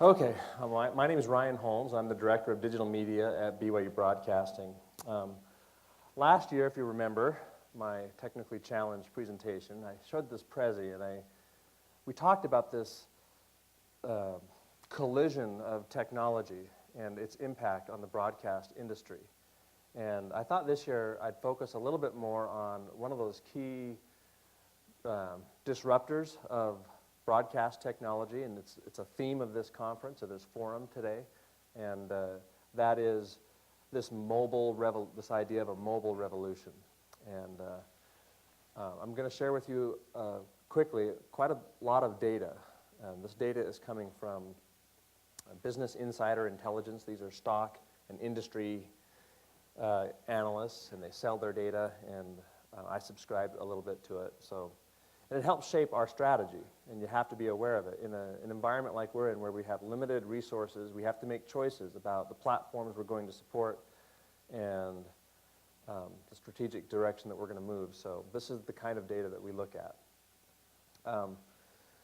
Okay, my name is Ryan Holmes. I'm the Director of Digital Media at BYU Broadcasting. Last year, if you remember, my technically challenged presentation, I showed this Prezi, and we talked about this collision of technology and its impact on the broadcast industry. And I thought this year I'd focus a little bit more on one of those key disruptors of broadcast technology, and it's a theme of this conference, of this forum today, and that is this this idea of a mobile revolution. And I'm going to share with you quickly quite a lot of data. And this data is coming from Business Insider Intelligence. These are stock and industry analysts, and they sell their data, and I subscribe a little bit to it. And it helps shape our strategy, and you have to be aware of it. In an environment like we're in, where we have limited resources, we have to make choices about the platforms we're going to support and the strategic direction that we're going to move. So this is the kind of data that we look at.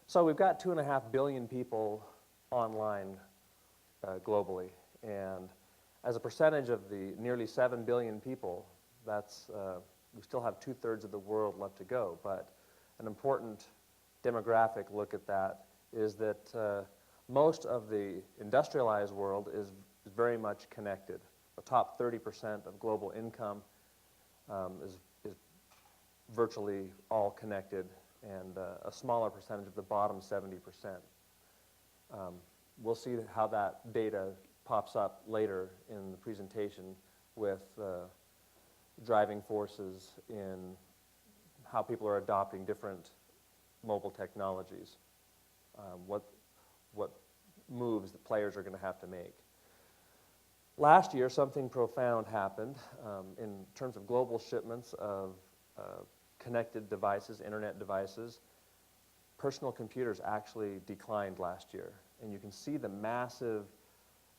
So we've got 2.5 billion people online globally, and as a percentage of the nearly 7 billion people, we still have 2/3 of the world left to go. But an important demographic look at that is that most of the industrialized world is very much connected. The top 30% of global income is virtually all connected, and a smaller percentage of the bottom 70%. We'll see how that data pops up later in the presentation with driving forces in how people are adopting different mobile technologies, what moves the players are going to have to make. Last year, something profound happened in terms of global shipments of connected devices, internet devices. Personal computers actually declined last year, and you can see the massive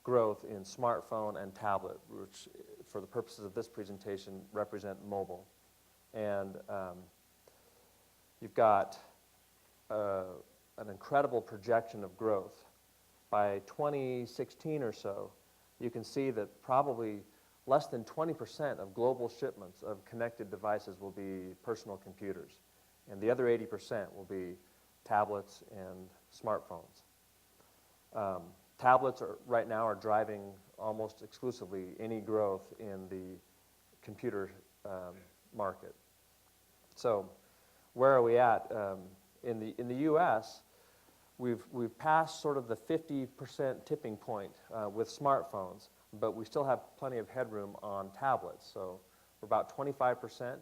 growth in smartphone and tablet, which, for the purposes of this presentation, represent mobile. And you've got an incredible projection of growth. By 2016 or so, you can see that probably less than 20% of global shipments of connected devices will be personal computers, and the other 80% will be tablets and smartphones. Tablets right now are driving almost exclusively any growth in the computer market. So where are we at? In the U.S., we've passed sort of the 50% tipping point with smartphones, but we still have plenty of headroom on tablets. So we're about 25%.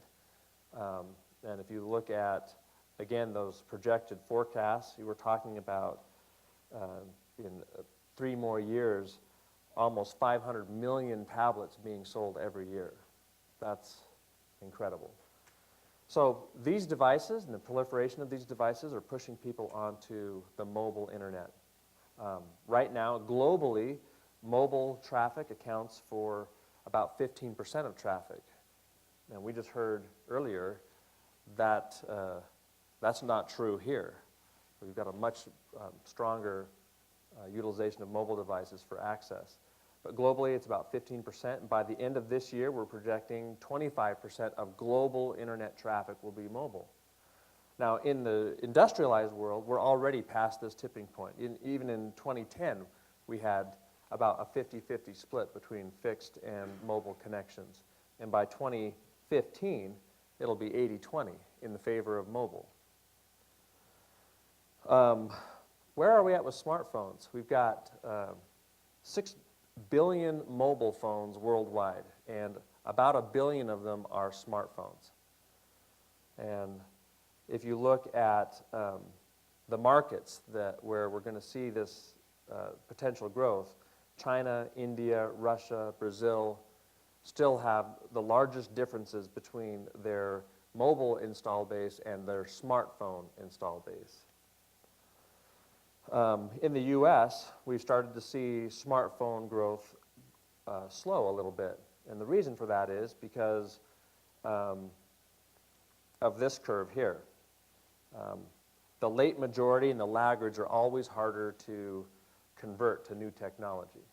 And if you look at, again, those projected forecasts, you were talking about in 3 more years, almost 500 million tablets being sold every year. That's incredible. So these devices and the proliferation of these devices are pushing people onto the mobile internet. Right now, globally, mobile traffic accounts for about 15% of traffic. And we just heard earlier that that's not true here. We've got a much stronger utilization of mobile devices for access. But globally, it's about 15%. And by the end of this year, we're projecting 25% of global internet traffic will be mobile. Now, in the industrialized world, we're already past this tipping point. Even in 2010, we had about a 50-50 split between fixed and mobile connections. And by 2015, it'll be 80-20 in the favor of mobile. Where are we at with smartphones? We've got 6 billion mobile phones worldwide, and about 1 billion of them are smartphones. And if you look at the markets where we're going to see this potential growth, China, India, Russia, Brazil still have the largest differences between their mobile install base and their smartphone install base. In the U.S., we've started to see smartphone growth slow a little bit. And the reason for that is because of this curve here. The late majority and the laggards are always harder to convert to new technology.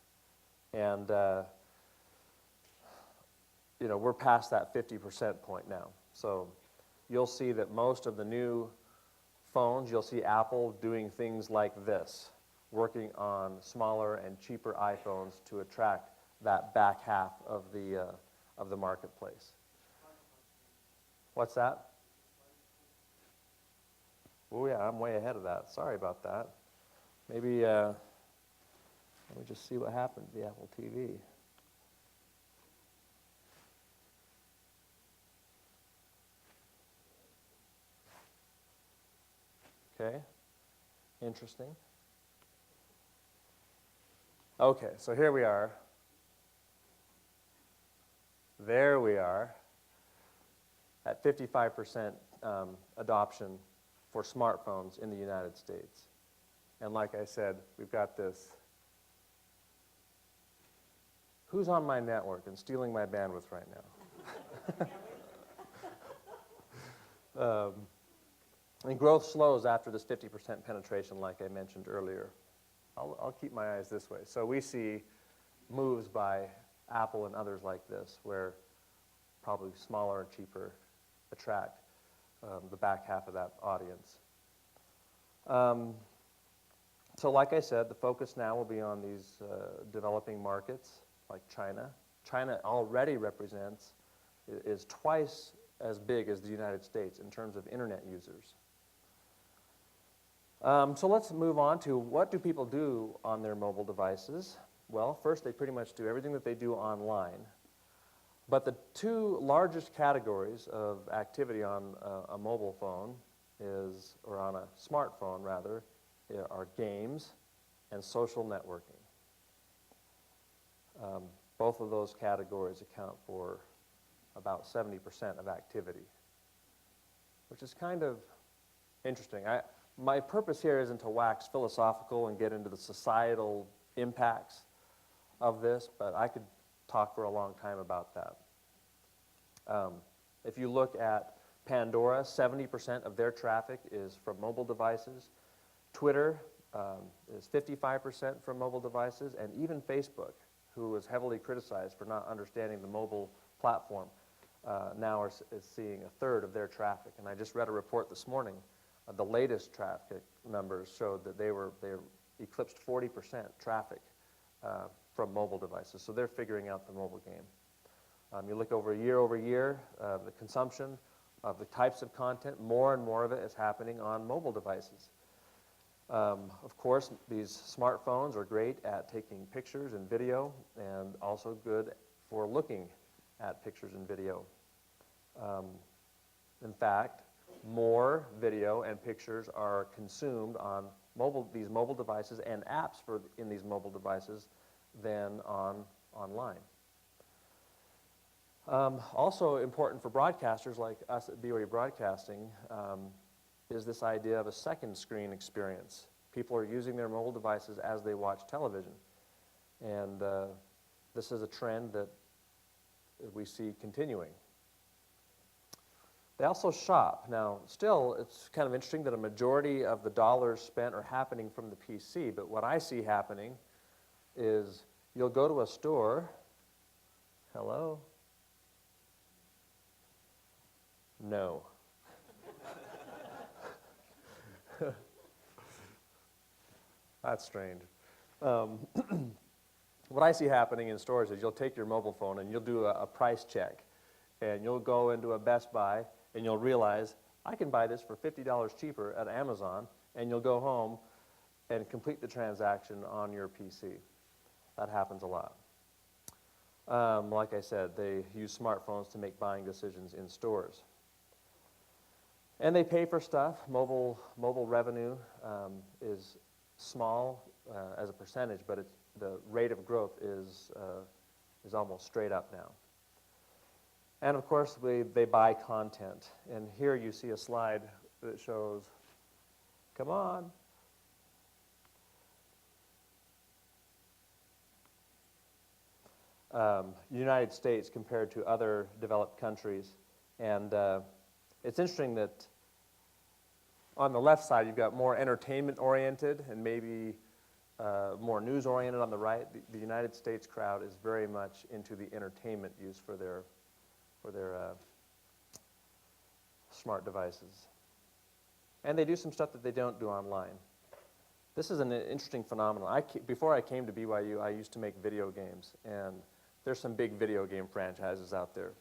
And we're past that 50% point now. So you'll see that most of the new phones, you'll see Apple doing things like this, working on smaller and cheaper iPhones to attract that back half of the marketplace. What's that? Oh yeah, I'm way ahead of that. Sorry about that. Maybe let me just see what happened to the Apple TV. Okay, interesting. Okay, so here we are. There we are at 55% adoption for smartphones in the United States. And like I said, we've got this. Who's on my network and stealing my bandwidth right now? And growth slows after this 50% penetration, like I mentioned earlier. I'll keep my eyes this way. So we see moves by Apple and others like this, where probably smaller and cheaper attract the back half of that audience. So like I said, the focus now will be on these developing markets like China. China already is twice as big as the United States in terms of internet users. So let's move on to what do people do on their mobile devices. Well, first they pretty much do everything that they do online. But the two largest categories of activity on a mobile phone or on a smartphone rather, are games and social networking. Both of those categories account for about 70% of activity, which is kind of interesting. My purpose here isn't to wax philosophical and get into the societal impacts of this, but I could talk for a long time about that. If you look at Pandora, 70% of their traffic is from mobile devices. Twitter is 55% from mobile devices, and even Facebook, who was heavily criticized for not understanding the mobile platform, now is seeing a third of their traffic. And I just read a report this morning. The latest traffic numbers showed that they eclipsed 40% traffic from mobile devices. So they're figuring out the mobile game. You look over year, the consumption of the types of content, more and more of it is happening on mobile devices. Of course, these smartphones are great at taking pictures and video, and also good for looking at pictures and video. In fact, more video and pictures are consumed on these mobile devices and apps in these mobile devices than online. Also important for broadcasters like us at BYU Broadcasting is this idea of a second screen experience. People are using their mobile devices as they watch television. And this is a trend that we see continuing. They also shop. Now, still, it's kind of interesting that a majority of the dollars spent are happening from the PC, but what I see happening is you'll go to a store. Hello? No. That's strange. What I see happening in stores is you'll take your mobile phone and you'll do a price check, and you'll go into a Best Buy and you'll realize, I can buy this for $50 cheaper at Amazon, and you'll go home and complete the transaction on your PC. That happens a lot. Like I said, they use smartphones to make buying decisions in stores. And they pay for stuff. Mobile revenue is small as a percentage, but the rate of growth is almost straight up now. And of course, they buy content. And here you see a slide that shows, come on. United States compared to other developed countries. And it's interesting that on the left side, you've got more entertainment-oriented and maybe more news-oriented on the right. The United States crowd is very much into the entertainment use for their smart devices. And they do some stuff that they don't do online. This is an interesting phenomenon. Before I came to BYU, I used to make video games, and there's some big video game franchises out there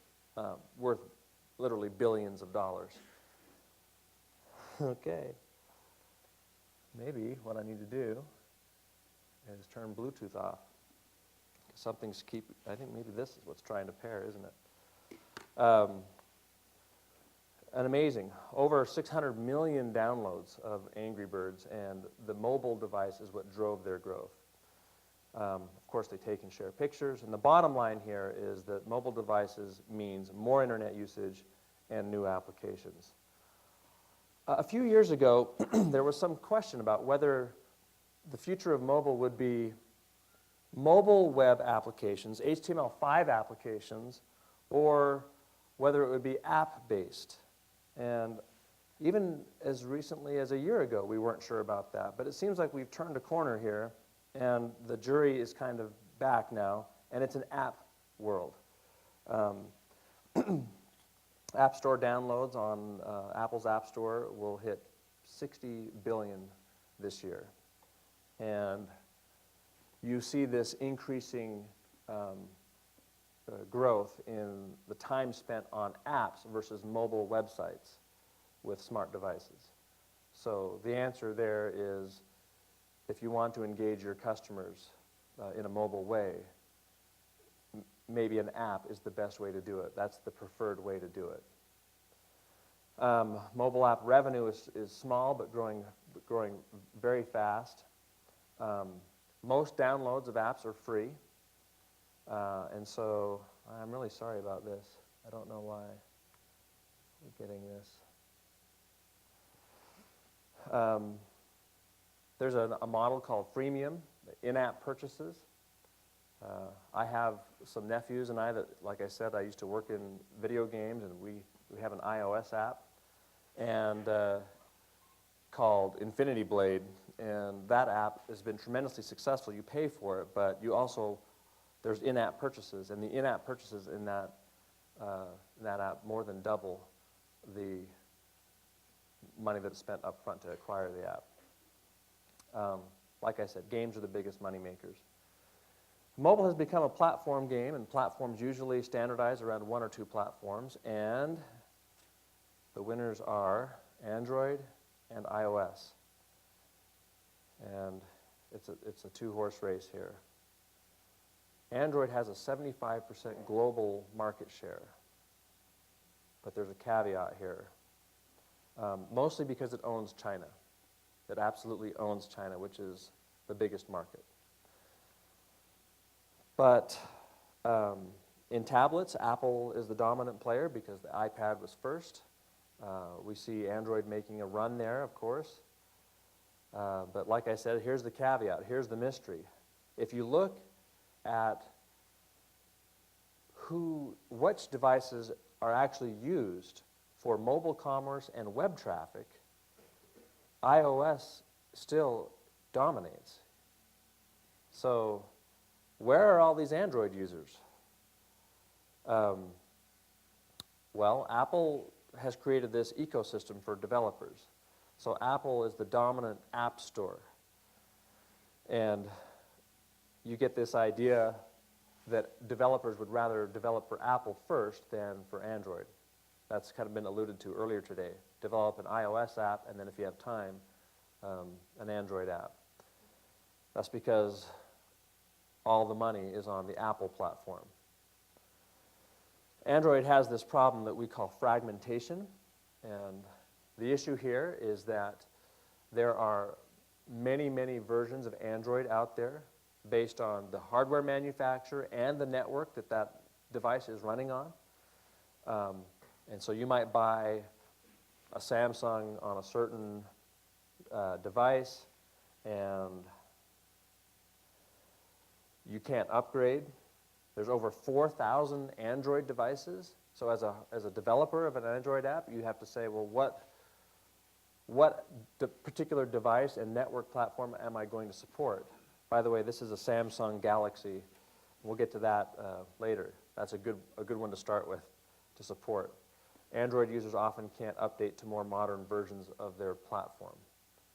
worth literally billions of dollars. Okay. Maybe what I need to do is turn Bluetooth off. Something's I think maybe this is what's trying to pair, isn't it? An amazing, over 600 million downloads of Angry Birds, and the mobile device is what drove their growth. Of course, they take and share pictures, and the bottom line here is that mobile devices means more internet usage and new applications. A few years ago, there was some question about whether the future of mobile would be mobile web applications, HTML5 applications, or whether it would be app-based. And even as recently as a year ago, we weren't sure about that. But it seems like we've turned a corner here, and the jury is kind of back now, and it's an app world. App Store downloads on Apple's App Store will hit 60 billion this year. And you see this increasing growth in the time spent on apps versus mobile websites with smart devices. So the answer there is, if you want to engage your customers in a mobile way, maybe an app is the best way to do it. That's the preferred way to do it. Mobile app revenue is small, but growing very fast. Most downloads of apps are free. And so I'm really sorry about this. I don't know why we're getting this. There's a model called freemium, in-app purchases. I have some nephews and I that, like I said, I used to work in video games, and we have an iOS app and called Infinity Blade, and that app has been tremendously successful. You pay for it, but you also, there's in-app purchases, and the in-app purchases in that app more than double the money that's spent up front to acquire the app. Like I said, games are the biggest money makers. Mobile has become a platform game, and platforms usually standardize around one or two platforms, and the winners are Android and iOS. And it's a two-horse race here. Android has a 75% global market share, but there's a caveat here. Mostly because it owns China. It absolutely owns China, which is the biggest market. But in tablets, Apple is the dominant player because the iPad was first. We see Android making a run there, of course. But like I said, here's the caveat. Here's the mystery. If you look at which devices are actually used for mobile commerce and web traffic, iOS still dominates. So where are all these Android users? Well, Apple has created this ecosystem for developers. So Apple is the dominant app store. And you get this idea that developers would rather develop for Apple first than for Android. That's kind of been alluded to earlier today. Develop an iOS app, and then if you have time, an Android app. That's because all the money is on the Apple platform. Android has this problem that we call fragmentation, and the issue here is that there are many, many versions of Android out there based on the hardware manufacturer and the network that that device is running on. And so you might buy a Samsung on a certain device, and you can't upgrade. There's over 4,000 Android devices. So as a developer of an Android app, you have to say, well, what particular device and network platform am I going to support? By the way, this is a Samsung Galaxy. We'll get to that later. That's a good one to start with to support. Android users often can't update to more modern versions of their platform,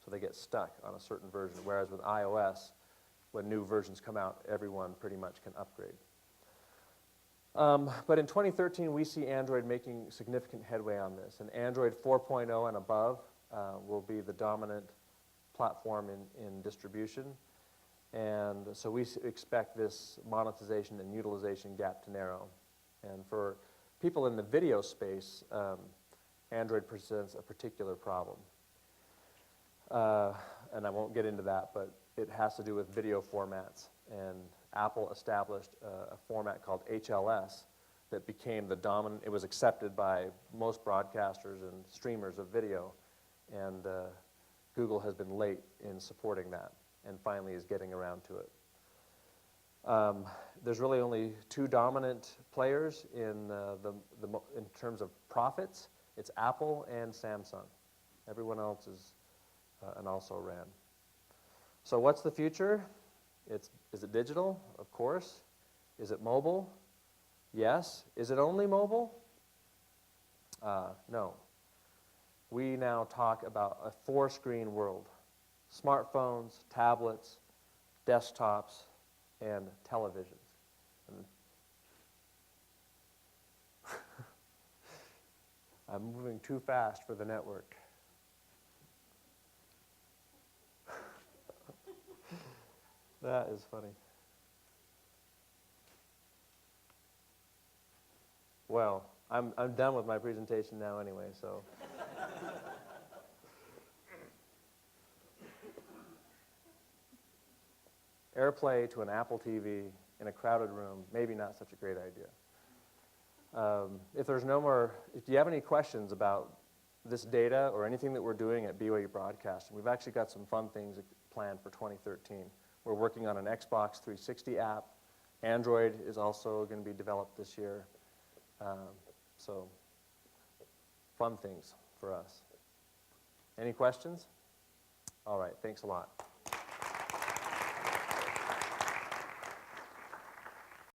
so they get stuck on a certain version, whereas with iOS, when new versions come out, everyone pretty much can upgrade. But in 2013, we see Android making significant headway on this, and Android 4.0 and above will be the dominant platform in distribution, and so we expect this monetization and utilization gap to narrow. And for people in the video space, Android presents a particular problem. And I won't get into that, but it has to do with video formats. And Apple established a format called HLS that became the dominant. It was accepted by most broadcasters and streamers of video, and Google has been late in supporting that and finally is getting around to it. There's really only two dominant players in terms of profits. It's Apple and Samsung. Everyone else is an also-ran. So what's the future? Is it digital? Of course. Is it mobile? Yes. Is it only mobile? No. We now talk about a four-screen world. Smartphones, tablets, desktops, and televisions. I'm moving too fast for the network. That is funny. Well, I'm done with my presentation now anyway, so. AirPlay to an Apple TV in a crowded room, maybe not such a great idea. If you have any questions about this data or anything that we're doing at BYU Broadcasting, we've actually got some fun things planned for 2013. We're working on an Xbox 360 app. Android is also going to be developed this year. So, fun things for us. Any questions? All right, thanks a lot.